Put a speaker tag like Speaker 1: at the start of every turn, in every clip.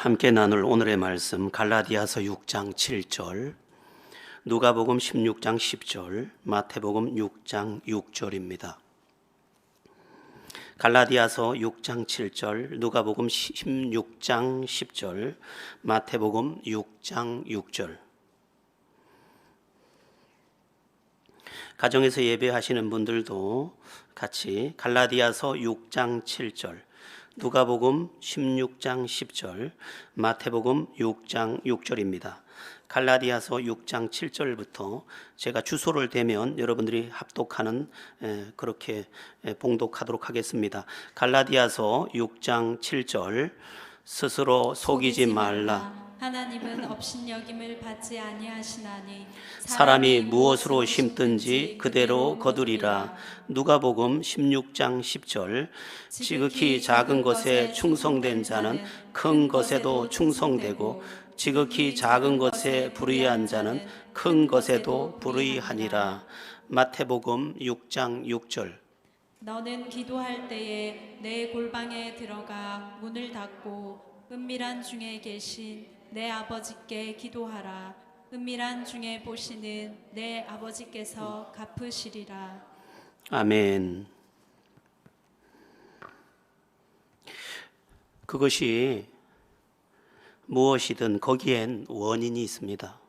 Speaker 1: 함께 나눌 오늘의 말씀 갈라디아서 6장 7절, 누가복음 16장 10절, 마태복음 6장 6절입니다. 갈라디아서 6장 7절, 누가복음 16장 10절, 마태복음 6장 6절. 가정에서 예배하시는 분들도 같이 갈라디아서 6장 7절, 누가복음 16장 10절, 마태복음 6장 6절입니다. 갈라디아서 6장 7절부터 제가 주소를 대면 여러분들이 합독하는 그렇게 봉독하도록 하겠습니다. 갈라디아서 6장 7절, 스스로 속이지 말라.
Speaker 2: 하나님은 업신여김을 받지 아니하시나니
Speaker 1: 사람이 무엇으로 심든지 그대로 거두리라. 누가복음 16장 10절, 지극히 작은 것에 충성된 자는 큰 것에도 충성되고 지극히 작은 것에 불의한 자는 큰 것에도 불의하니라. 마태복음 6장 6절.
Speaker 2: 너는 기도할 때에 내 골방에 들어가 문을 닫고 은밀한 중에 계신 내 아버지께 기도하라. 은밀한 중에 보시는 내 아버지께서 갚으시리라.
Speaker 1: 아멘. 그것이 무엇이든 거기엔 원인이 있습니다.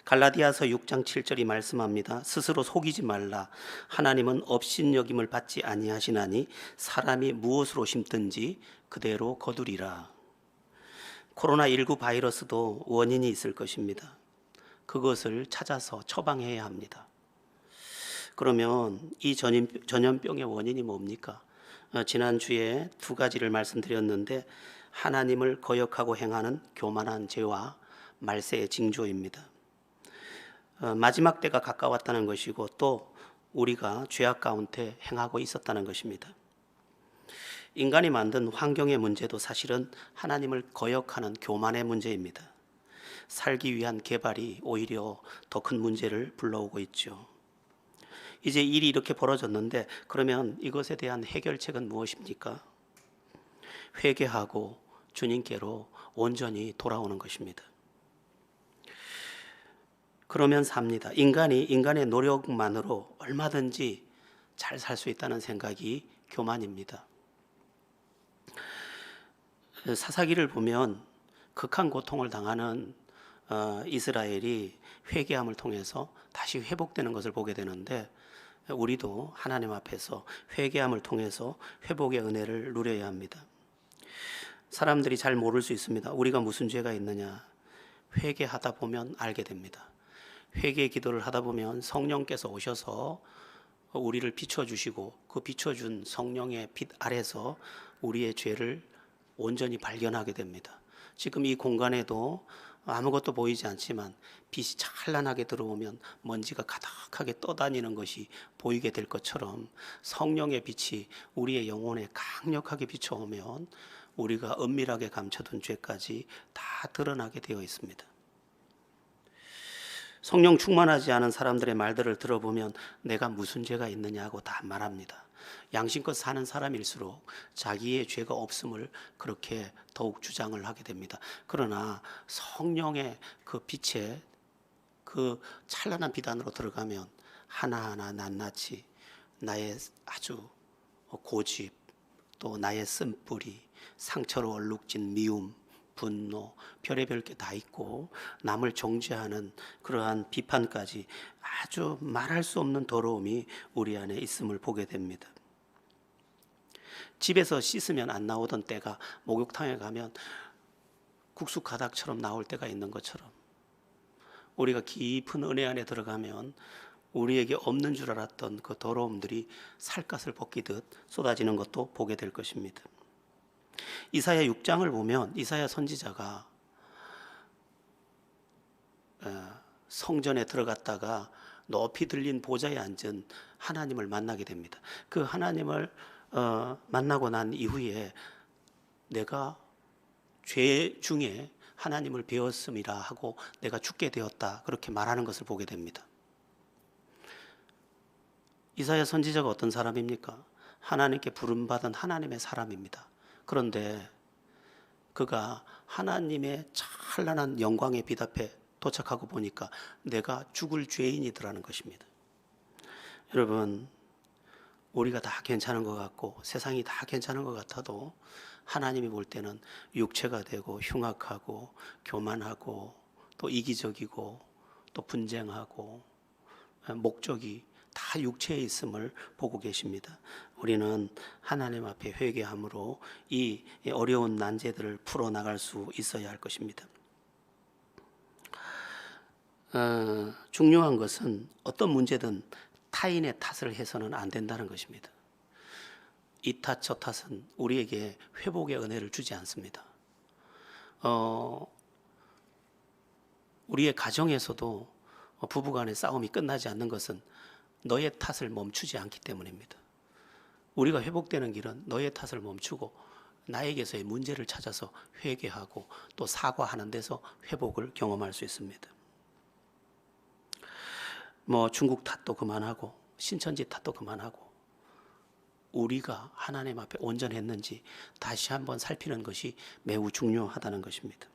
Speaker 1: 갈라디아서 6장 7절이 말씀합니다. 스스로 속이지 말라. 하나님은 업신여김을 받지 아니하시나니 사람이 무엇으로 심든지 그대로 거두리라. 코로나19 바이러스도 원인이 있을 것입니다. 그것을 찾아서 처방해야 합니다. 그러면 이 전염병의 원인이 뭡니까? 지난주에 두 가지를 말씀드렸는데, 하나님을 거역하고 행하는 교만한 죄와 말세의 징조입니다. 마지막 때가 가까웠다는 것이고 또 우리가 죄악 가운데 행하고 있었다는 것입니다. 인간이 만든 환경의 문제도 사실은 하나님을 거역하는 교만의 문제입니다. 살기 위한 개발이 오히려 더 큰 문제를 불러오고 있죠. 이제 일이 이렇게 벌어졌는데 그러면 이것에 대한 해결책은 무엇입니까? 회개하고 주님께로 온전히 돌아오는 것입니다. 그러면 삽니다. 인간의 노력만으로 얼마든지 잘 살 수 있다는 생각이 교만입니다. 사사기를 보면 극한 고통을 당하는 이스라엘이 회개함을 통해서 다시 회복되는 것을 보게 되는데, 우리도 하나님 앞에서 회개함을 통해서 회복의 은혜를 누려야 합니다. 사람들이 잘 모를 수 있습니다. 우리가 무슨 죄가 있느냐? 회개하다 보면 알게 됩니다. 회개 기도를 하다 보면 성령께서 오셔서 우리를 비춰주시고 그 비춰준 성령의 빛 아래서 우리의 죄를 온전히 발견하게 됩니다. 지금 이 공간에도 아무것도 보이지 않지만 빛이 찬란하게 들어오면 먼지가 가득하게 떠다니는 것이 보이게 될 것처럼 성령의 빛이 우리의 영혼에 강력하게 비춰오면 우리가 은밀하게 감춰둔 죄까지 다 드러나게 되어 있습니다. 성령 충만하지 않은 사람들의 말들을 들어보면 내가 무슨 죄가 있느냐고 다 말합니다. 양심껏 사는 사람일수록 자기의 죄가 없음을 그렇게 더욱 주장을 하게 됩니다. 그러나 성령의 그 빛에 그 찬란한 빛 안으로 들어가면 하나하나 낱낱이 나의 아주 고집, 또 나의 쓴뿌리, 상처로 얼룩진 미움, 분노, 별의별 게 다 있고 남을 정죄하는 그러한 비판까지 아주 말할 수 없는 더러움이 우리 안에 있음을 보게 됩니다. 집에서 씻으면 안 나오던 때가 목욕탕에 가면 국수 가닥처럼 나올 때가 있는 것처럼, 우리가 깊은 은혜 안에 들어가면 우리에게 없는 줄 알았던 그 더러움들이 살갗을 벗기듯 쏟아지는 것도 보게 될 것입니다. 이사야 6장을 보면 이사야 선지자가 성전에 들어갔다가 높이 들린 보좌에 앉은 하나님을 만나게 됩니다. 그 하나님을 만나고 난 이후에 내가 죄 중에 하나님을 배웠음이라 하고 내가 죽게 되었다, 그렇게 말하는 것을 보게 됩니다. 이사야 선지자가 어떤 사람입니까? 하나님께 부름받은 하나님의 사람입니다. 그런데 그가 하나님의 찬란한 영광의 빛 앞에 도착하고 보니까 내가 죽을 죄인이더라는 것입니다. 여러분, 우리가 다 괜찮은 것 같고 세상이 다 괜찮은 것 같아도 하나님이 볼 때는 육체가 되고 흉악하고 교만하고 또 이기적이고 또 분쟁하고 목적이 다 육체에 있음을 보고 계십니다. 우리는 하나님 앞에 회개함으로 이 어려운 난제들을 풀어나갈 수 있어야 할 것입니다. 중요한 것은 어떤 문제든 타인의 탓을 해서는 안 된다는 것입니다. 이 탓 저 탓은 우리에게 회복의 은혜를 주지 않습니다. 우리의 가정에서도 부부간의 싸움이 끝나지 않는 것은 너의 탓을 멈추지 않기 때문입니다. 우리가 회복되는 길은 너의 탓을 멈추고 나에게서의 문제를 찾아서 회개하고 또 사과하는 데서 회복을 경험할 수 있습니다. 중국 탓도 그만하고 신천지 탓도 그만하고 우리가 하나님 앞에 온전했는지 다시 한번 살피는 것이 매우 중요하다는 것입니다.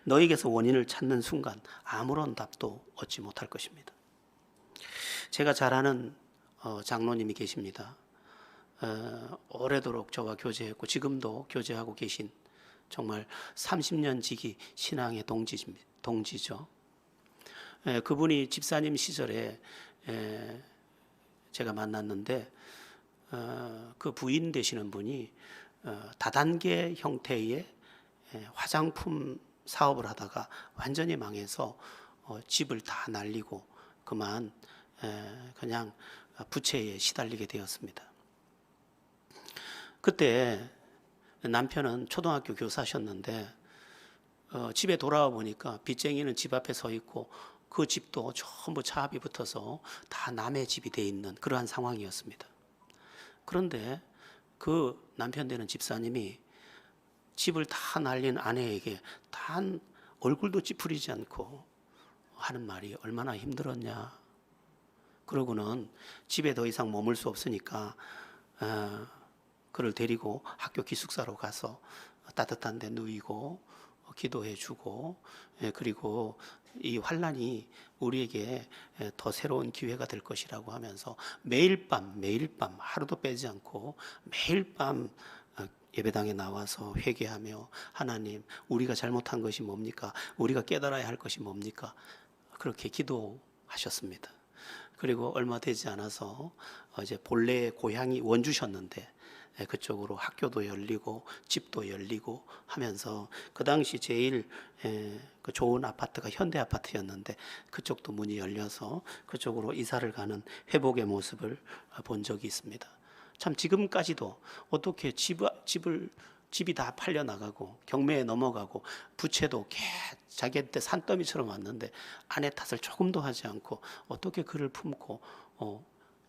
Speaker 1: 너에게서 원인을 찾는 순간 아무런 답도 얻지 못할 것입니다. 제가 잘 아는 장로님이 계십니다. 오래도록 저와 교제했고 지금도 교제하고 계신 정말 30년 지기 신앙의 동지죠. 그분이 집사님 시절에 제가 만났는데 그 부인 되시는 분이 다단계 형태의 화장품 사업을 하다가 완전히 망해서 집을 다 날리고 그만 그냥 부채에 시달리게 되었습니다. 그때 남편은 초등학교 교사셨는데 집에 돌아와 보니까 빚쟁이는 집 앞에 서 있고 그 집도 전부 차압이 붙어서 다 남의 집이 돼 있는 그러한 상황이었습니다. 그런데 그 남편 되는 집사님이 집을 다 날린 아내에게 단 얼굴도 찌푸리지 않고 하는 말이 얼마나 힘들었냐. 그러고는 집에 더 이상 머물 수 없으니까 그를 데리고 학교 기숙사로 가서 따뜻한 데 누이고 기도해 주고 그리고 이 환난이 우리에게 더 새로운 기회가 될 것이라고 하면서 매일 밤 하루도 빼지 않고 매일 밤 예배당에 나와서 회개하며 하나님 우리가 잘못한 것이 뭡니까? 우리가 깨달아야 할 것이 뭡니까? 그렇게 기도하셨습니다. 그리고 얼마 되지 않아서 이제 본래의 고향이 원주셨는데 그쪽으로 학교도 열리고 집도 열리고 하면서 그 당시 제일 그 좋은 아파트가 현대 아파트였는데 그쪽도 문이 열려서 그쪽으로 이사를 가는 회복의 모습을 본 적이 있습니다. 참 지금까지도 어떻게 집이 다 팔려 나가고 경매에 넘어가고 부채도 자기한테 산더미처럼 왔는데 아내 탓을 조금도 하지 않고 어떻게 그를 품고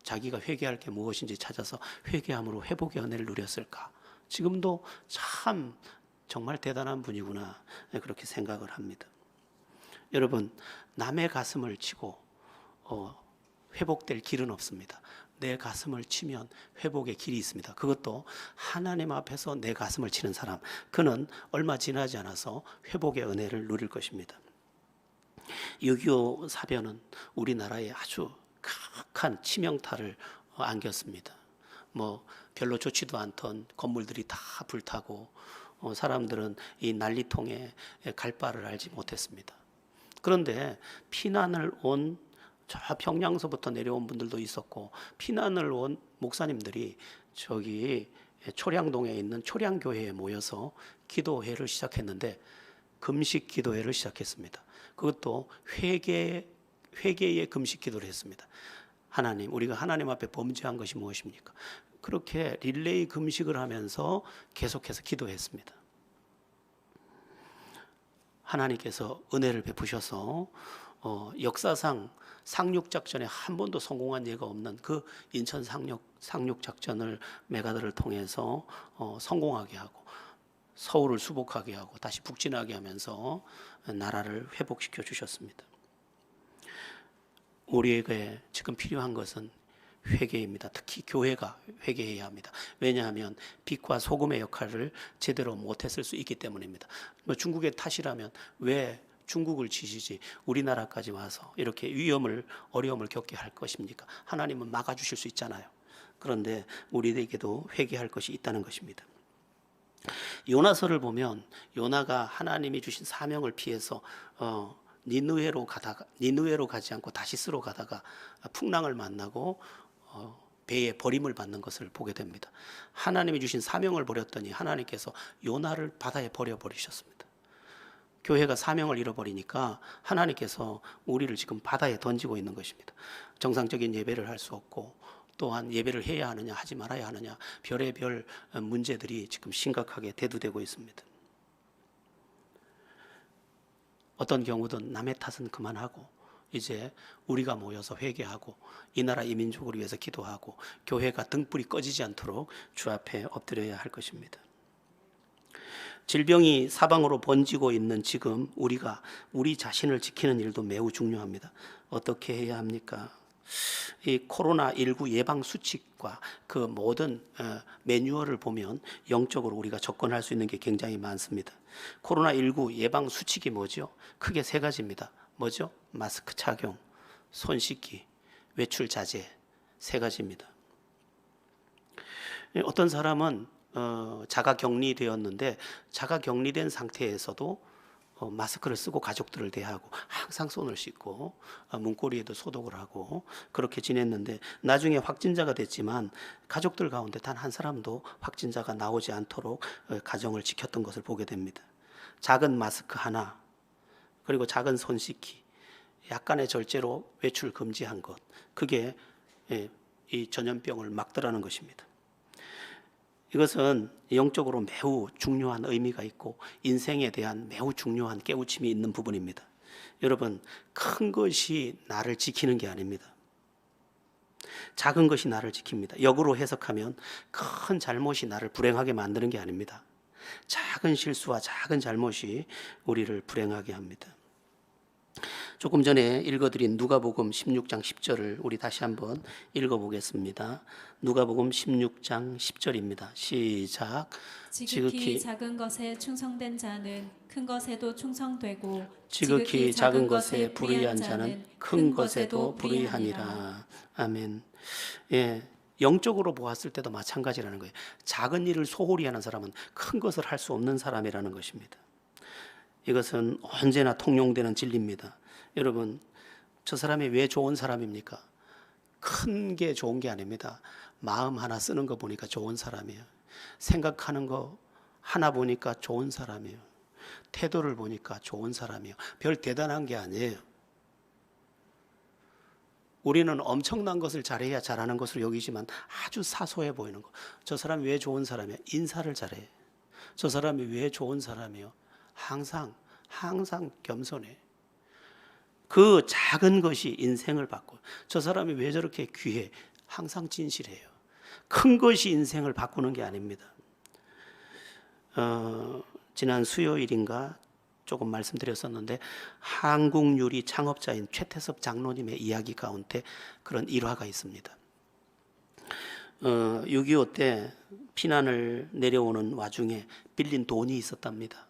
Speaker 1: 자기가 회개할 게 무엇인지 찾아서 회개함으로 회복의 은혜를 누렸을까? 지금도 참 정말 대단한 분이구나 그렇게 생각을 합니다. 여러분 남의 가슴을 치고 회복될 길은 없습니다. 내 가슴을 치면 회복의 길이 있습니다. 그것도 하나님 앞에서 내 가슴을 치는 사람, 그는 얼마 지나지 않아서 회복의 은혜를 누릴 것입니다. 6.25 사변은 우리나라에 아주 극한 치명타를 안겼습니다. 별로 좋지도 않던 건물들이 다 불타고 사람들은 이 난리통에 갈 바를 알지 못했습니다. 그런데 피난을 온 저 평양서부터 내려온 분들도 있었고 피난을 온 목사님들이 저기 초량동에 있는 초량교회에 모여서 기도회를 시작했는데 금식 기도회를 시작했습니다. 그것도 회개의 금식 기도를 했습니다. 하나님, 우리가 하나님 앞에 범죄한 것이 무엇입니까? 그렇게 릴레이 금식을 하면서 계속해서 기도했습니다. 하나님께서 은혜를 베푸셔서 역사상 상륙작전에 한 번도 성공한 예가 없는 그 인천 상륙작전을 메가드를 통해서 성공하게 하고 서울을 수복하게 하고 다시 북진하게 하면서 나라를 회복시켜 주셨습니다. 우리에게 지금 필요한 것은 회개입니다. 특히 교회가 회개해야 합니다. 왜냐하면 빛과 소금의 역할을 제대로 못했을 수 있기 때문입니다. 뭐 중국의 탓이라면 왜 중국을 치시지 우리나라까지 와서 이렇게 어려움을 겪게 할 것입니까? 하나님은 막아주실 수 있잖아요. 그런데 우리에게도 회개할 것이 있다는 것입니다. 요나서를 보면 요나가 하나님이 주신 사명을 피해서 니느웨로 가지 않고 다시스로 가다가 풍랑을 만나고 배에 버림을 받는 것을 보게 됩니다. 하나님이 주신 사명을 버렸더니 하나님께서 요나를 바다에 버려버리셨습니다. 교회가 사명을 잃어버리니까 하나님께서 우리를 지금 바다에 던지고 있는 것입니다. 정상적인 예배를 할 수 없고 또한 예배를 해야 하느냐 하지 말아야 하느냐 별의별 문제들이 지금 심각하게 대두되고 있습니다. 어떤 경우든 남의 탓은 그만하고 이제 우리가 모여서 회개하고 이 나라 이 민족을 위해서 기도하고 교회가 등불이 꺼지지 않도록 주 앞에 엎드려야 할 것입니다. 질병이 사방으로 번지고 있는 지금 우리가 우리 자신을 지키는 일도 매우 중요합니다. 어떻게 해야 합니까? 이 코로나19 예방 수칙과 그 모든 매뉴얼을 보면 영적으로 우리가 접근할 수 있는 게 굉장히 많습니다. 코로나19 예방 수칙이 뭐죠? 크게 세 가지입니다. 뭐죠? 마스크 착용, 손 씻기, 외출 자제, 세 가지입니다. 어떤 사람은 자가 격리되었는데 자가 격리된 상태에서도 마스크를 쓰고 가족들을 대하고 항상 손을 씻고 문고리에도 소독을 하고 그렇게 지냈는데 나중에 확진자가 됐지만 가족들 가운데 단 한 사람도 확진자가 나오지 않도록 가정을 지켰던 것을 보게 됩니다. 작은 마스크 하나 그리고 작은 손 씻기 약간의 절제로 외출 금지한 것 그게 이 전염병을 막더라는 것입니다. 이것은 영적으로 매우 중요한 의미가 있고 인생에 대한 매우 중요한 깨우침이 있는 부분입니다. 여러분, 큰 것이 나를 지키는 게 아닙니다. 작은 것이 나를 지킵니다. 역으로 해석하면 큰 잘못이 나를 불행하게 만드는 게 아닙니다. 작은 실수와 작은 잘못이 우리를 불행하게 합니다. 조금 전에 읽어드린 누가복음 16장 10절을 우리 다시 한번 읽어보겠습니다. 누가복음 16장 10절입니다. 시작.
Speaker 2: 지극히 작은 것에 충성된 자는 큰 것에도 충성되고
Speaker 1: 지극히 작은 것에 불의한 자는 큰 것에도 불의하니라. 아멘. 예, 영적으로 보았을 때도 마찬가지라는 거예요. 작은 일을 소홀히 하는 사람은 큰 것을 할 수 없는 사람이라는 것입니다. 이것은 언제나 통용되는 진리입니다. 여러분, 저 사람이 왜 좋은 사람입니까? 큰 게 좋은 게 아닙니다. 마음 하나 쓰는 거 보니까 좋은 사람이에요. 생각하는 거 하나 보니까 좋은 사람이에요. 태도를 보니까 좋은 사람이에요. 별 대단한 게 아니에요. 우리는 엄청난 것을 잘해야 잘하는 것으로 여기지만 아주 사소해 보이는 거. 저 사람이 왜 좋은 사람이에요? 인사를 잘해. 저 사람이 왜 좋은 사람이에요? 항상 겸손해. 그 작은 것이 인생을 바꿔. 저 사람이 왜 저렇게 귀해? 항상 진실해요. 큰 것이 인생을 바꾸는 게 아닙니다. 지난 수요일인가 조금 말씀드렸었는데 한국유리 창업자인 최태섭 장로님의 이야기 가운데 그런 일화가 있습니다. 6.25 때 피난을 내려오는 와중에 빌린 돈이 있었답니다.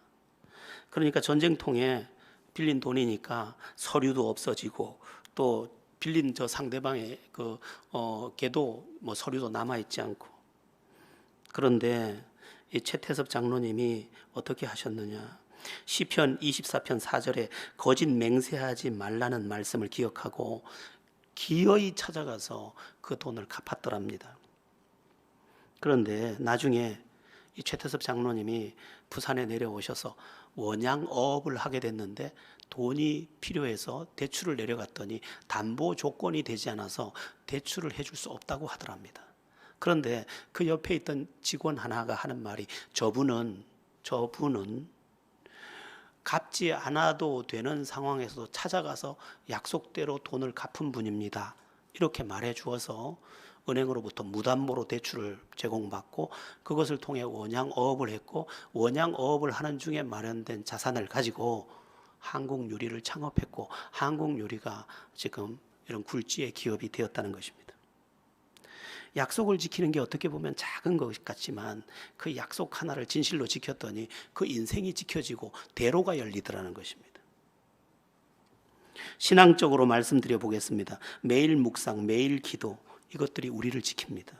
Speaker 1: 그러니까 전쟁통에 빌린 돈이니까 서류도 없어지고 또 빌린 저 상대방의 걔도 뭐 서류도 남아 있지 않고 그런데 이 최태섭 장로님이 어떻게 하셨느냐? 시편 24편 4절에 거짓 맹세하지 말라는 말씀을 기억하고 기어이 찾아가서 그 돈을 갚았더랍니다. 그런데 나중에 이 최태섭 장로님이 부산에 내려오셔서 원양어업을 하게 됐는데 돈이 필요해서 대출을 내려갔더니 담보 조건이 되지 않아서 대출을 해줄 수 없다고 하더랍니다. 그런데 그 옆에 있던 직원 하나가 하는 말이 저분은 갚지 않아도 되는 상황에서도 찾아가서 약속대로 돈을 갚은 분입니다. 이렇게 말해 주어서 은행으로부터 무담보로 대출을 제공받고 그것을 통해 원양어업을 했고 원양어업을 하는 중에 마련된 자산을 가지고 한국유리를 창업했고 한국유리가 지금 이런 굴지의 기업이 되었다는 것입니다. 약속을 지키는 게 어떻게 보면 작은 것 같지만 그 약속 하나를 진실로 지켰더니 그 인생이 지켜지고 대로가 열리더라는 것입니다. 신앙적으로 말씀드려 보겠습니다. 매일 묵상, 매일 기도, 이것들이 우리를 지킵니다.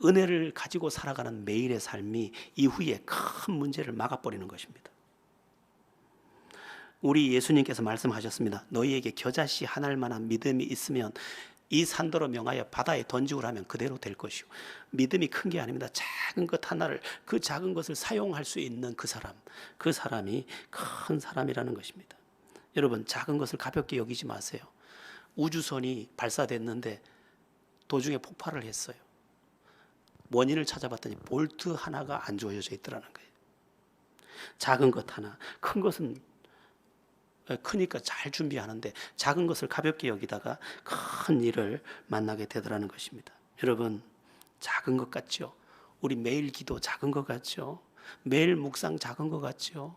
Speaker 1: 은혜를 가지고 살아가는 매일의 삶이 이후에 큰 문제를 막아버리는 것입니다. 우리 예수님께서 말씀하셨습니다. 너희에게 겨자씨 하나일 만한 믿음이 있으면 이 산더러 명하여 바다에 던지고 하면 그대로 될 것이요. 믿음이 큰 게 아닙니다. 작은 것 하나를, 그 작은 것을 사용할 수 있는 그 사람이 큰 사람이라는 것입니다. 여러분, 작은 것을 가볍게 여기지 마세요. 우주선이 발사됐는데 도중에 폭발을 했어요. 원인을 찾아봤더니 볼트 하나가 안 조여져 있더라는 거예요. 작은 것 하나, 큰 것은 크니까 잘 준비하는데 작은 것을 가볍게 여기다가 큰 일을 만나게 되더라는 것입니다. 여러분, 작은 것 같죠? 우리 매일 기도 작은 것 같죠? 매일 묵상 작은 것 같죠?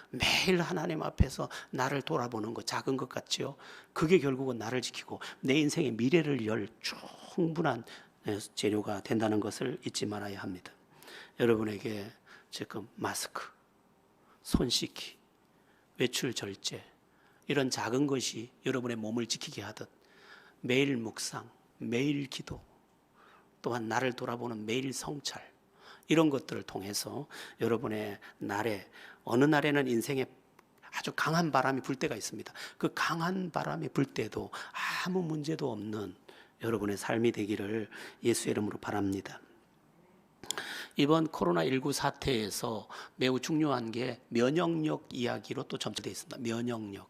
Speaker 1: 매일 하나님 앞에서 나를 돌아보는 거 작은 것 같죠? 그게 결국은 나를 지키고 내 인생의 미래를 열 충분한 재료가 된다는 것을 잊지 말아야 합니다. 여러분에게 지금 마스크, 손 씻기, 외출 절제, 이런 작은 것이 여러분의 몸을 지키게 하듯 매일 묵상, 매일 기도, 또한 나를 돌아보는 매일 성찰, 이런 것들을 통해서 여러분의 날에, 어느 날에는 인생에 아주 강한 바람이 불 때가 있습니다. 그 강한 바람이 불 때도 아무 문제도 없는 여러분의 삶이 되기를 예수의 이름으로 바랍니다. 이번 코로나19 사태에서 매우 중요한 게 면역력 이야기로 또 점치되어 있습니다. 면역력.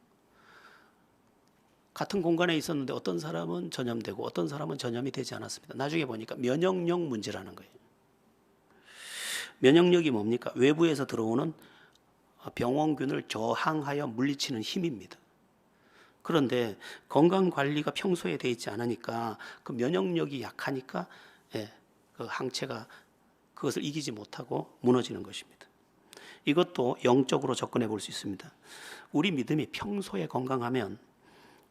Speaker 1: 같은 공간에 있었는데 어떤 사람은 전염되고 어떤 사람은 전염이 되지 않았습니다. 나중에 보니까 면역력 문제라는 거예요. 면역력이 뭡니까? 외부에서 들어오는 병원균을 저항하여 물리치는 힘입니다. 그런데 건강관리가 평소에 돼 있지 않으니까 그 면역력이 약하니까 그 항체가 그것을 이기지 못하고 무너지는 것입니다. 이것도 영적으로 접근해 볼 수 있습니다. 우리 믿음이 평소에 건강하면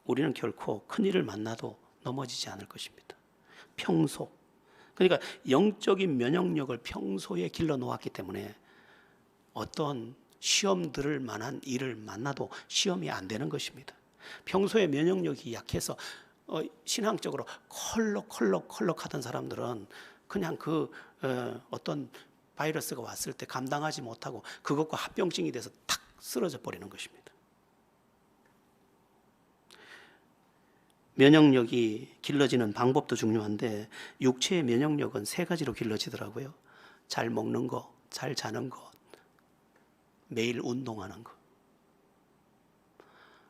Speaker 1: 우리는 결코 큰일을 만나도 넘어지지 않을 것입니다. 평소. 그러니까 영적인 면역력을 평소에 길러 놓았기 때문에 어떤 시험 들을 만한 일을 만나도 시험이 안 되는 것입니다. 평소에 면역력이 약해서 신앙적으로 컬럭 하던 사람들은 그냥 어떤 바이러스가 왔을 때 감당하지 못하고 그것과 합병증이 돼서 탁 쓰러져 버리는 것입니다. 면역력이 길러지는 방법도 중요한데 육체의 면역력은 3가지로 길러지더라고요. 잘 먹는 것, 잘 자는 것, 매일 운동하는 것.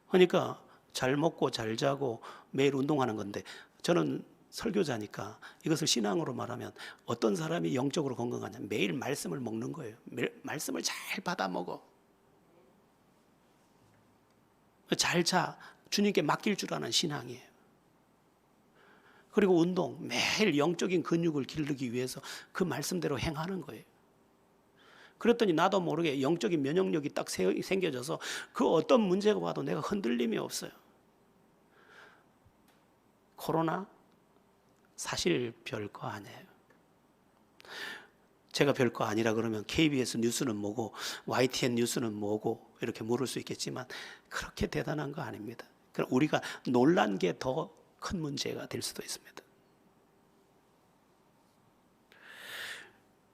Speaker 1: 그러니까 잘 먹고 잘 자고 매일 운동하는 건데 저는 설교자니까 이것을 신앙으로 말하면 어떤 사람이 영적으로 건강하냐? 매일 말씀을 먹는 거예요. 말씀을 잘 받아 먹어. 잘 자. 주님께 맡길 줄 아는 신앙이에요. 그리고 운동, 매일 영적인 근육을 기르기 위해서 그 말씀대로 행하는 거예요. 그랬더니 나도 모르게 영적인 면역력이 딱 생겨져서 그 어떤 문제가 와도 내가 흔들림이 없어요. 코로나 사실 별거 아니에요. 제가 별거 아니라 그러면 KBS 뉴스는 뭐고 YTN 뉴스는 뭐고 이렇게 물을 수 있겠지만 그렇게 대단한 거 아닙니다. 그럼 우리가 놀란 게 더 큰 문제가 될 수도 있습니다.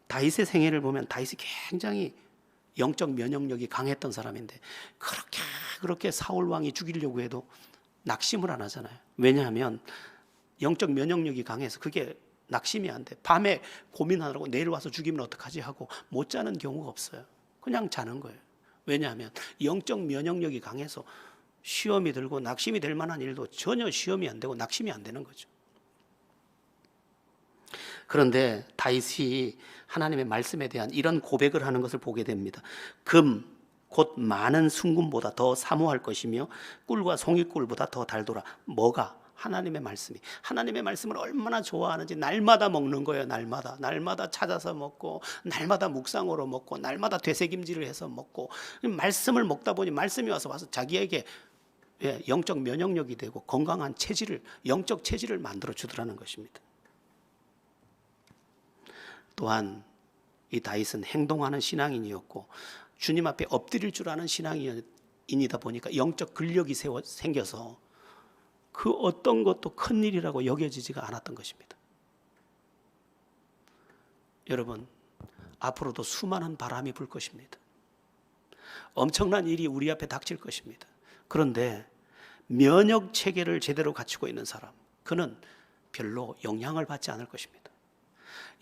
Speaker 1: 다윗의 생애를 보면 다윗이 굉장히 영적 면역력이 강했던 사람인데 그렇게 사울 왕이 죽이려고 해도 낙심을 안 하잖아요. 왜냐하면 영적 면역력이 강해서 그게 낙심이 안 돼. 밤에 고민하느라고 내일 와서 죽이면 어떡하지 하고 못 자는 경우가 없어요. 그냥 자는 거예요. 왜냐하면 영적 면역력이 강해서 시험이 들고 낙심이 될 만한 일도 전혀 시험이 안 되고 낙심이 안 되는 거죠. 그런데 다윗이 하나님의 말씀에 대한 이런 고백을 하는 것을 보게 됩니다. 금, 곧 많은 순금보다 더 사모할 것이며 꿀과 송이꿀보다 더 달도라. 뭐가? 하나님의 말씀이. 하나님의 말씀을 얼마나 좋아하는지 날마다 먹는 거예요. 날마다 찾아서 먹고 날마다 묵상으로 먹고 날마다 되새김질을 해서 먹고 말씀을 먹다 보니 말씀이 와서 자기에게 영적 면역력이 되고 건강한 체질을, 영적 체질을 만들어 주더라는 것입니다. 또한 이 다윗은 행동하는 신앙인이었고 주님 앞에 엎드릴 줄 아는 신앙인이다 보니까 영적 근력이 생겨서 그 어떤 것도 큰 일이라고 여겨지지가 않았던 것입니다. 여러분, 앞으로도 수많은 바람이 불 것입니다. 엄청난 일이 우리 앞에 닥칠 것입니다. 그런데 면역 체계를 제대로 갖추고 있는 사람, 그는 별로 영향을 받지 않을 것입니다.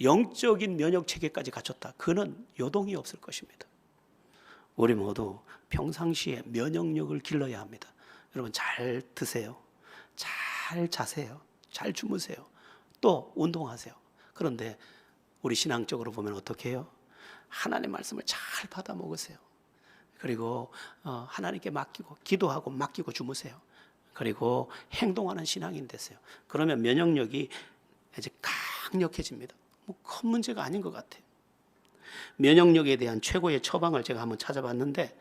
Speaker 1: 영적인 면역 체계까지 갖췄다. 그는 요동이 없을 것입니다. 우리 모두 평상시에 면역력을 길러야 합니다. 여러분, 잘 드세요. 잘 자세요. 잘 주무세요. 또 운동하세요. 그런데 우리 신앙적으로 보면 어떻게 해요? 하나님의 말씀을 잘 받아 먹으세요. 그리고 하나님께 맡기고 기도하고 맡기고 주무세요. 그리고 행동하는 신앙인 되세요. 그러면 면역력이 이제 강력해집니다. 뭐 큰 문제가 아닌 것 같아요. 면역력에 대한 최고의 처방을 제가 한번 찾아봤는데,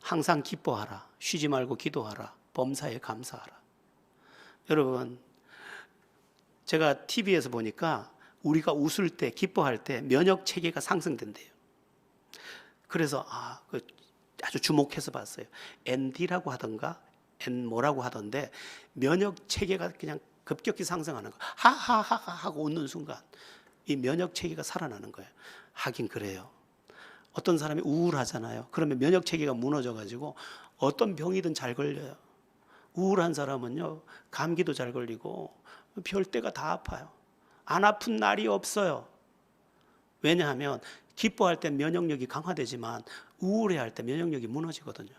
Speaker 1: 항상 기뻐하라, 쉬지 말고 기도하라, 범사에 감사하라. 여러분, 제가 TV에서 보니까 우리가 웃을 때, 기뻐할 때 면역 체계가 상승된대요. 그래서 아주 주목해서 봤어요. ND라고 하던가 뭐라고 하던데, 면역 체계가 그냥 급격히 상승하는 거. 하하하하 하고 웃는 순간 이 면역 체계가 살아나는 거예요. 하긴 그래요. 어떤 사람이 우울하잖아요. 그러면 면역 체계가 무너져 가지고 어떤 병이든 잘 걸려요. 우울한 사람은요, 감기도 잘 걸리고 별때가 다 아파요. 안 아픈 날이 없어요. 왜냐하면 기뻐할 때 면역력이 강화되지만 우울해할 때 면역력이 무너지거든요.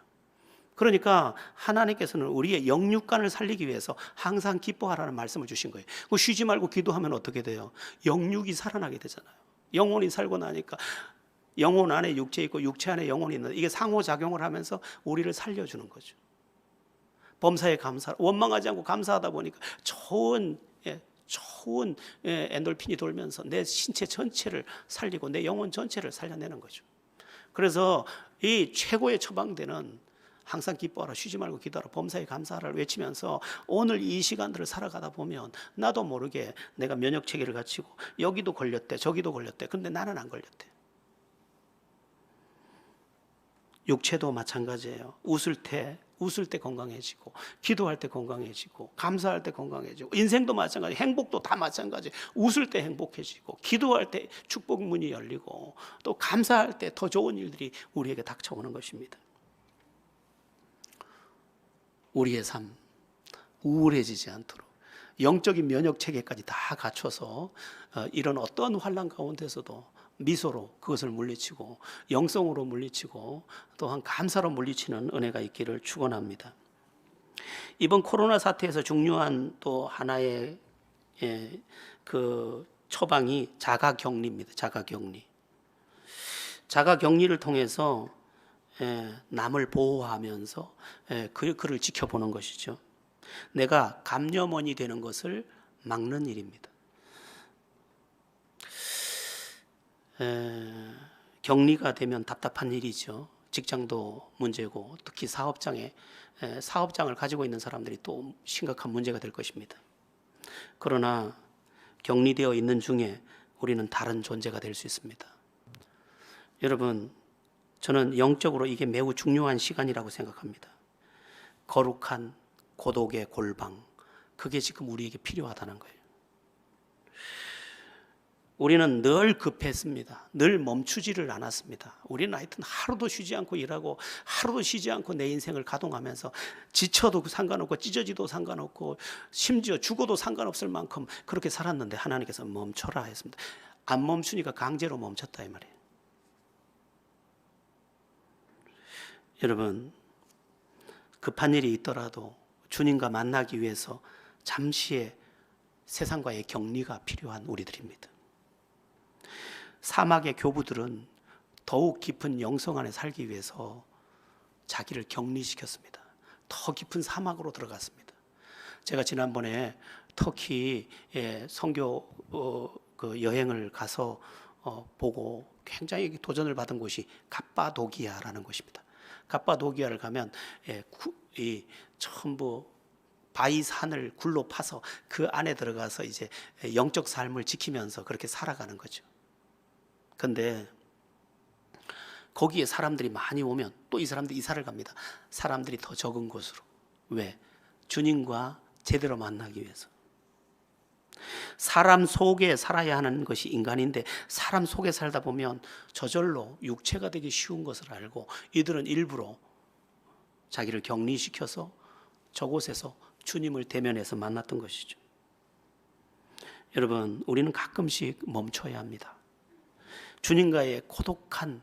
Speaker 1: 그러니까 하나님께서는 우리의 영육간을 살리기 위해서 항상 기뻐하라는 말씀을 주신 거예요. 쉬지 말고 기도하면 어떻게 돼요? 영육이 살아나게 되잖아요. 영혼이 살고 나니까 영혼 안에 육체 있고 육체 안에 영혼이 있는데, 이게 상호작용을 하면서 우리를 살려주는 거죠. 범사에 감사, 원망하지 않고 감사하다 보니까 좋은 엔돌핀이 돌면서 내 신체 전체를 살리고 내 영혼 전체를 살려내는 거죠. 그래서 이 최고의 처방되는 항상 기뻐하라, 쉬지 말고 기도하라, 범사에 감사하라를 외치면서 오늘 이 시간들을 살아가다 보면 나도 모르게 내가 면역 체계를 갖추고 여기도 걸렸대, 저기도 걸렸대. 근데 나는 안 걸렸대. 육체도 마찬가지예요. 웃을 때 건강해지고, 기도할 때 건강해지고, 감사할 때 건강해지고, 인생도 마찬가지, 행복도 다 마찬가지. 웃을 때 행복해지고, 기도할 때 축복 문이 열리고, 또 감사할 때 더 좋은 일들이 우리에게 닥쳐오는 것입니다. 우리의 삶 우울해지지 않도록 영적인 면역 체계까지 다 갖춰서 이런 어떤 환난 가운데서도 미소로 그것을 물리치고, 영성으로 물리치고, 또한 감사로 물리치는 은혜가 있기를 축원합니다. 이번 코로나 사태에서 중요한 또 하나의 그 처방이 자가격리입니다. 자가격리를 통해서 남을 보호하면서 그를 지켜보는 것이죠. 내가 감염원이 되는 것을 막는 일입니다. 격리가 되면 답답한 일이죠. 직장도 문제고, 특히 사업장을 가지고 있는 사람들이 또 심각한 문제가 될 것입니다. 그러나 격리되어 있는 중에 우리는 다른 존재가 될 수 있습니다. 여러분, 저는 영적으로 이게 매우 중요한 시간이라고 생각합니다. 거룩한 고독의 골방, 그게 지금 우리에게 필요하다는 거예요. 우리는 늘 급했습니다. 늘 멈추지를 않았습니다. 우리는 하여튼 하루도 쉬지 않고 일하고, 하루도 쉬지 않고 내 인생을 가동하면서 지쳐도 상관없고 찢어지도 상관없고 심지어 죽어도 상관없을 만큼 그렇게 살았는데, 하나님께서 멈춰라 했습니다. 안 멈추니까 강제로 멈췄다 이 말이에요. 여러분, 급한 일이 있더라도 주님과 만나기 위해서 잠시의 세상과의 격리가 필요한 우리들입니다. 사막의 교부들은 더욱 깊은 영성 안에 살기 위해서 자기를 격리시켰습니다. 더 깊은 사막으로 들어갔습니다. 제가 지난번에 터키에 선교 그 여행을 가서 보고 굉장히 도전을 받은 곳이 갑바도기아라는 곳입니다. 갑바도기아를 가면 전부 바위산을 굴로 파서 그 안에 들어가서 이제 영적 삶을 지키면서 그렇게 살아가는 거죠. 근데 거기에 사람들이 많이 오면 또 이 사람들이 이사를 갑니다. 사람들이 더 적은 곳으로. 왜? 주님과 제대로 만나기 위해서. 사람 속에 살아야 하는 것이 인간인데 사람 속에 살다 보면 저절로 육체가 되기 쉬운 것을 알고 이들은 일부러 자기를 격리시켜서 저곳에서 주님을 대면해서 만났던 것이죠. 여러분, 우리는 가끔씩 멈춰야 합니다. 주님과의 고독한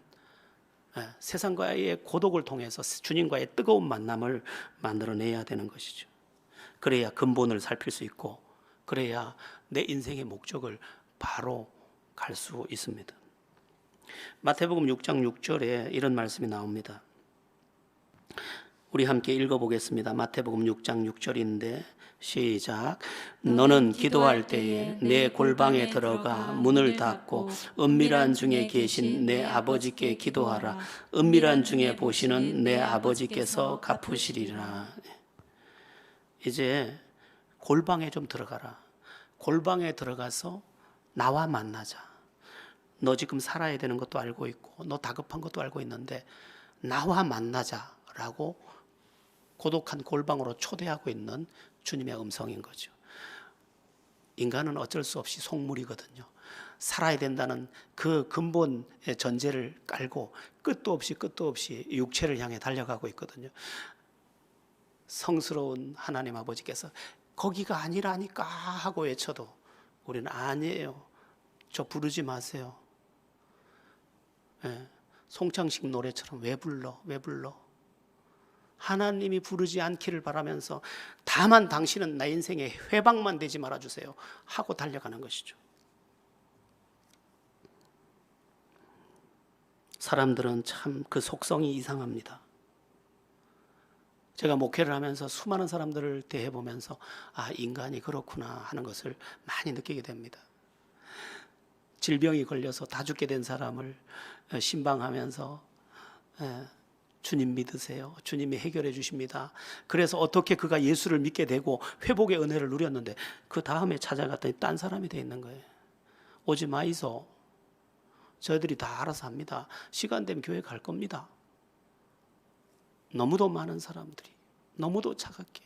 Speaker 1: 세상과의 고독을 통해서 주님과의 뜨거운 만남을 만들어내야 되는 것이죠. 그래야 근본을 살필 수 있고 그래야 내 인생의 목적을 바로 갈 수 있습니다. 마태복음 6장 6절에 이런 말씀이 나옵니다. 우리 함께 읽어보겠습니다. 마태복음 6장 6절인데 시작. 너는 기도할 때에 내 골방에 들어가 문을 닫고 은밀한 중에 계신 내 아버지께 기도하라. 은밀한 중에 보시는 내 아버지께서 갚으시리라. 이제 골방에 좀 들어가라. 골방에 들어가서 나와 만나자. 너 지금 살아야 되는 것도 알고 있고 너 다급한 것도 알고 있는데 나와 만나자라고 고독한 골방으로 초대하고 있는 주님의 음성인 거죠. 인간은 어쩔 수 없이 속물이거든요. 살아야 된다는 그 근본의 전제를 깔고 끝도 없이 육체를 향해 달려가고 있거든요. 성스러운 하나님 아버지께서 거기가 아니라니까 하고 외쳐도 우리는 아니에요. 저 부르지 마세요. 송창식 노래처럼 왜 불러? 하나님이 부르지 않기를 바라면서 다만 당신은 나 인생의 회방만 되지 말아주세요 하고 달려가는 것이죠. 사람들은 참 그 속성이 이상합니다. 제가 목회를 하면서 수많은 사람들을 대해보면서 인간이 그렇구나 하는 것을 많이 느끼게 됩니다. 질병이 걸려서 다 죽게 된 사람을 신방하면서 주님 믿으세요. 주님이 해결해 주십니다. 그래서 어떻게 그가 예수를 믿게 되고 회복의 은혜를 누렸는데 그 다음에 찾아갔더니 딴 사람이 돼 있는 거예요. 오지 마이소. 저희들이 다 알아서 합니다. 시간 되면 교회 갈 겁니다. 너무도 많은 사람들이 너무도 차갑게.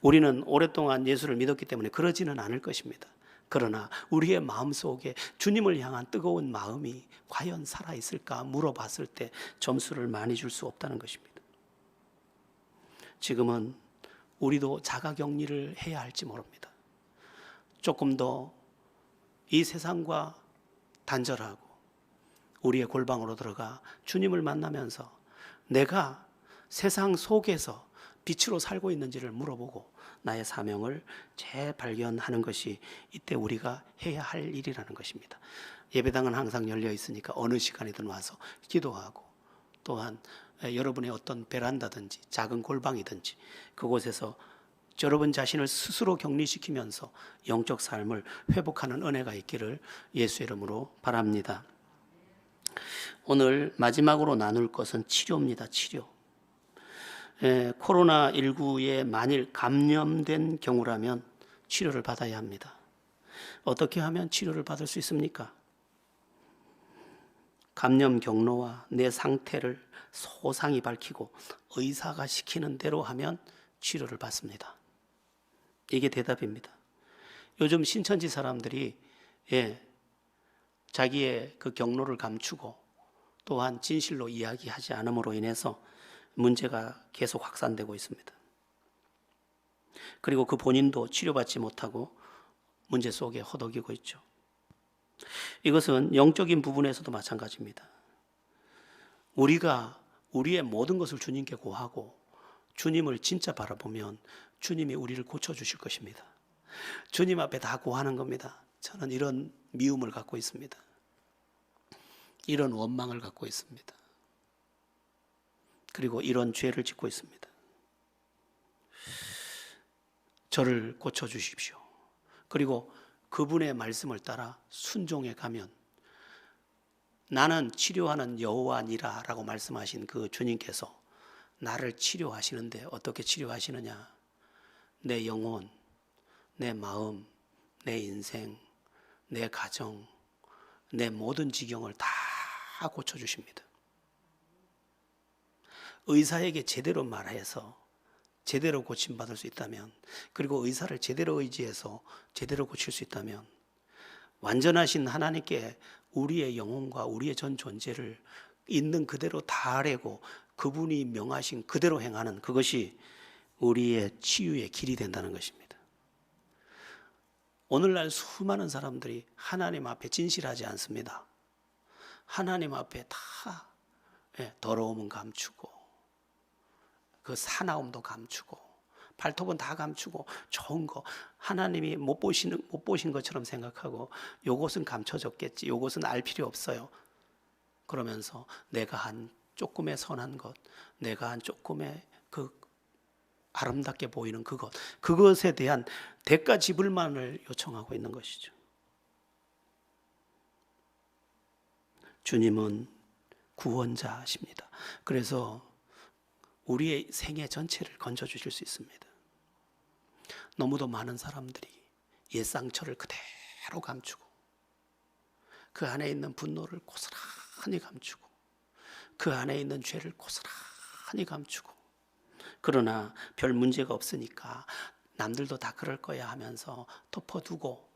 Speaker 1: 우리는 오랫동안 예수를 믿었기 때문에 그러지는 않을 것입니다. 그러나 우리의 마음속에 주님을 향한 뜨거운 마음이 과연 살아있을까 물어봤을 때 점수를 많이 줄 수 없다는 것입니다. 지금은 우리도 자가격리를 해야 할지 모릅니다. 조금 더 이 세상과 단절하고 우리의 골방으로 들어가 주님을 만나면서 내가 세상 속에서 빛으로 살고 있는지를 물어보고 나의 사명을 재발견하는 것이 이때 우리가 해야 할 일이라는 것입니다. 예배당은 항상 열려 있으니까 어느 시간이든 와서 기도하고 또한 여러분의 어떤 베란다든지 작은 골방이든지 그곳에서 여러분 자신을 스스로 격리시키면서 영적 삶을 회복하는 은혜가 있기를 예수의 이름으로 바랍니다. 오늘 마지막으로 나눌 것은 치료입니다. 치료. 코로나19에 만일 감염된 경우라면 치료를 받아야 합니다. 어떻게 하면 치료를 받을 수 있습니까? 감염 경로와 내 상태를 소상히 밝히고 의사가 시키는 대로 하면 치료를 받습니다. 이게 대답입니다. 요즘 신천지 사람들이 자기의 그 경로를 감추고 또한 진실로 이야기하지 않음으로 인해서 문제가 계속 확산되고 있습니다. 그리고 그 본인도 치료받지 못하고 문제 속에 허덕이고 있죠. 이것은 영적인 부분에서도 마찬가지입니다. 우리가 우리의 모든 것을 주님께 고하고 주님을 진짜 바라보면 주님이 우리를 고쳐주실 것입니다. 주님 앞에 다 고하는 겁니다. 저는 이런 미움을 갖고 있습니다. 이런 원망을 갖고 있습니다. 그리고 이런 죄를 짓고 있습니다. 저를 고쳐주십시오. 그리고 그분의 말씀을 따라 순종해 가면 나는 치료하는 여호와니라 라고 말씀하신 그 주님께서 나를 치료하시는데 어떻게 치료하시느냐? 내 영혼, 내 마음, 내 인생, 내 가정, 내 모든 지경을 다 고쳐주십니다. 의사에게 제대로 말해서 제대로 고침받을 수 있다면, 그리고 의사를 제대로 의지해서 제대로 고칠 수 있다면, 완전하신 하나님께 우리의 영혼과 우리의 전 존재를 있는 그대로 다 아뢰고 그분이 명하신 그대로 행하는 그것이 우리의 치유의 길이 된다는 것입니다. 오늘날 수많은 사람들이 하나님 앞에 진실하지 않습니다. 하나님 앞에 다 더러움은 감추고 그 사나움도 감추고 발톱은 다 감추고 좋은 거 하나님이 못 보신 것처럼 생각하고 요것은 감춰졌겠지, 요것은 알 필요 없어요. 그러면서 내가 한 조금의 선한 것, 내가 한 조금의 그 아름답게 보이는 그것에 대한 대가 지불만을 요청하고 있는 것이죠. 주님은 구원자십니다. 그래서 우리의 생애 전체를 건져주실 수 있습니다. 너무도 많은 사람들이 옛 상처를 그대로 감추고 그 안에 있는 분노를 고스란히 감추고 그 안에 있는 죄를 고스란히 감추고, 그러나 별 문제가 없으니까 남들도 다 그럴 거야 하면서 덮어두고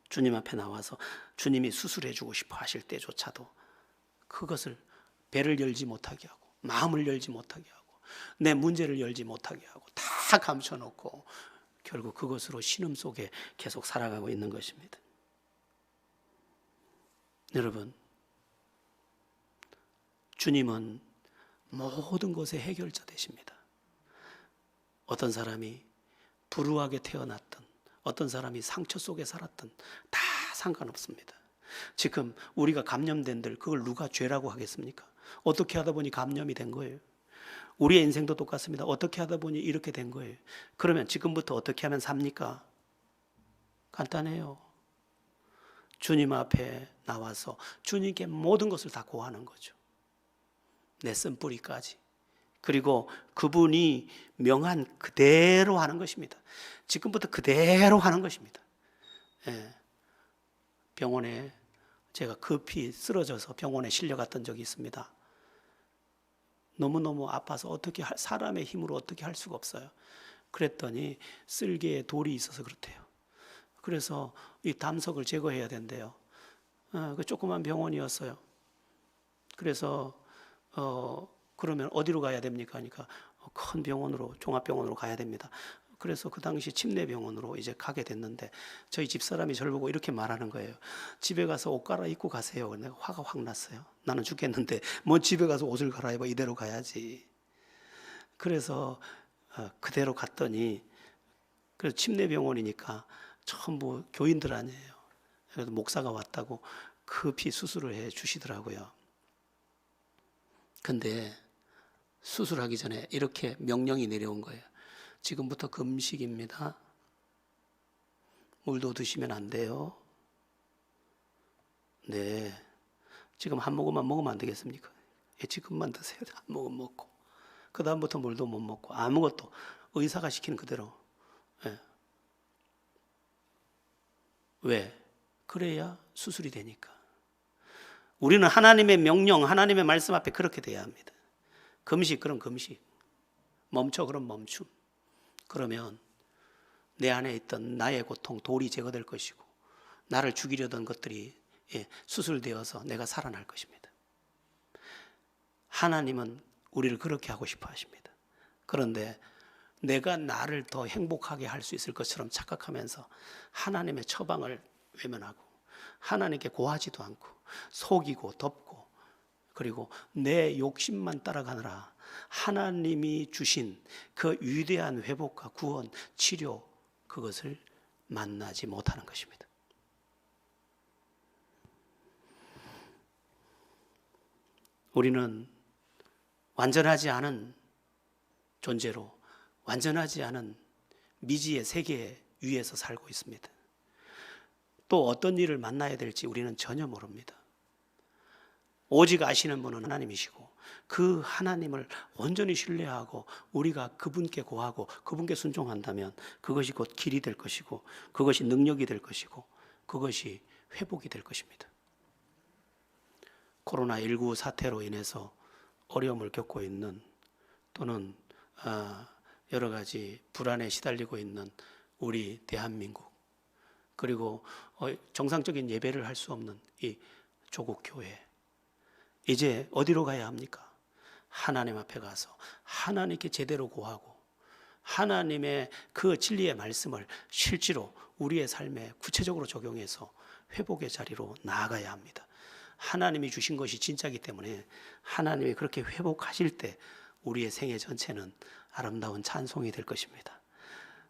Speaker 1: 주님 앞에 나와서 주님이 수술해 주고 싶어 하실 때조차도 그것을 배를 열지 못하게 하고 마음을 열지 못하게 하고 내 문제를 열지 못하게 하고 다 감춰놓고 결국 그것으로 신음 속에 계속 살아가고 있는 것입니다. 여러분, 주님은 모든 것의 해결자 되십니다. 어떤 사람이 불우하게 태어났든 어떤 사람이 상처 속에 살았든 다 상관없습니다. 지금 우리가 감염된들 그걸 누가 죄라고 하겠습니까? 어떻게 하다 보니 감염이 된 거예요. 우리의 인생도 똑같습니다. 어떻게 하다 보니 이렇게 된 거예요. 그러면 지금부터 어떻게 하면 삽니까? 간단해요. 주님 앞에 나와서 주님께 모든 것을 다 고하는 거죠. 내 쓴뿌리까지. 그리고 그분이 명한 그대로 하는 것입니다. 지금부터 그대로 하는 것입니다. 병원에 제가 급히 쓰러져서 병원에 실려갔던 적이 있습니다. 너무너무 아파서 어떻게 사람의 힘으로 어떻게 할 수가 없어요. 그랬더니 쓸개에 돌이 있어서 그렇대요. 그래서 이 담석을 제거해야 된대요. 그 조그만 병원이었어요. 그래서 그러면 어디로 가야 됩니까? 하니까 큰 병원으로, 종합병원으로 가야 됩니다. 그래서 그 당시 침례병원으로 이제 가게 됐는데 저희 집사람이 저를 보고 이렇게 말하는 거예요. 집에 가서 옷 갈아입고 가세요. 내가 화가 확 났어요. 나는 죽겠는데 뭐 집에 가서 옷을 갈아입어, 이대로 가야지. 그래서 그대로 갔더니, 그래서 침례병원이니까 전부 교인들 아니에요. 그래서 목사가 왔다고 급히 수술을 해 주시더라고요. 근데 수술하기 전에 이렇게 명령이 내려온 거예요. 지금부터 금식입니다. 물도 드시면 안 돼요. 네. 지금 한 모금만 먹으면 안 되겠습니까? 지금만 드세요. 한 모금 먹고. 그 다음부터 물도 못 먹고 아무것도 의사가 시키는 그대로. 왜? 그래야 수술이 되니까. 우리는 하나님의 명령, 하나님의 말씀 앞에 그렇게 돼야 합니다. 금식, 그럼 금식. 멈춰, 그럼 멈춤. 그러면 내 안에 있던 나의 고통, 돌이 제거될 것이고 나를 죽이려던 것들이 수술되어서 내가 살아날 것입니다. 하나님은 우리를 그렇게 하고 싶어 하십니다. 그런데 내가 나를 더 행복하게 할 수 있을 것처럼 착각하면서 하나님의 처방을 외면하고 하나님께 고하지도 않고 속이고 덮고, 그리고 내 욕심만 따라가느라 하나님이 주신 그 위대한 회복과 구원, 치료, 그것을 만나지 못하는 것입니다. 우리는 완전하지 않은 존재로 완전하지 않은 미지의 세계 위에서 살고 있습니다. 또 어떤 일을 만나야 될지 우리는 전혀 모릅니다. 오직 아시는 분은 하나님이시고 그 하나님을 온전히 신뢰하고 우리가 그분께 구하고 그분께 순종한다면 그것이 곧 길이 될 것이고 그것이 능력이 될 것이고 그것이 회복이 될 것입니다. 코로나19 사태로 인해서 어려움을 겪고 있는 또는 여러 가지 불안에 시달리고 있는 우리 대한민국, 그리고 정상적인 예배를 할 수 없는 이 조국 교회, 이제 어디로 가야 합니까? 하나님 앞에 가서 하나님께 제대로 구하고 하나님의 그 진리의 말씀을 실제로 우리의 삶에 구체적으로 적용해서 회복의 자리로 나아가야 합니다. 하나님이 주신 것이 진짜이기 때문에 하나님이 그렇게 회복하실 때 우리의 생애 전체는 아름다운 찬송이 될 것입니다.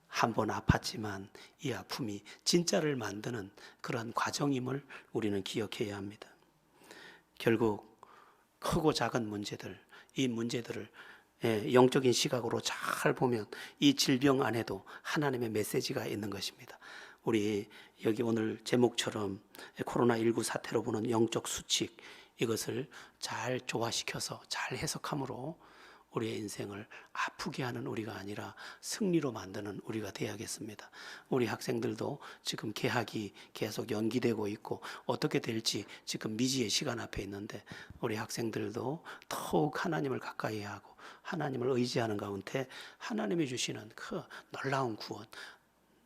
Speaker 1: 한 번 아팠지만 이 아픔이 진짜를 만드는 그런 과정임을 우리는 기억해야 합니다. 결국 크고 작은 문제들, 이 문제들을 영적인 시각으로 잘 보면 이 질병 안에도 하나님의 메시지가 있는 것입니다. 우리 여기 오늘 제목처럼 코로나19 사태로 보는 영적 수칙, 이것을 잘 조화시켜서 잘 해석함으로 우리의 인생을 아프게 하는 우리가 아니라 승리로 만드는 우리가 되어야겠습니다. 우리 학생들도 지금 개학이 계속 연기되고 있고 어떻게 될지 지금 미지의 시간 앞에 있는데 우리 학생들도 더욱 하나님을 가까이 하고 하나님을 의지하는 가운데 하나님이 주시는 그 놀라운 구원,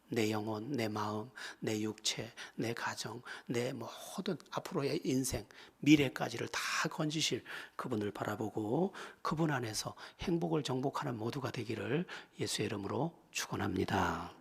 Speaker 1: 내 영혼, 내 마음, 내 육체, 내 가정, 내 모든 앞으로의 인생, 미래까지를 다 건지실 그분을 바라보고 그분 안에서 행복을 정복하는 모두가 되기를 예수의 이름으로 축원합니다.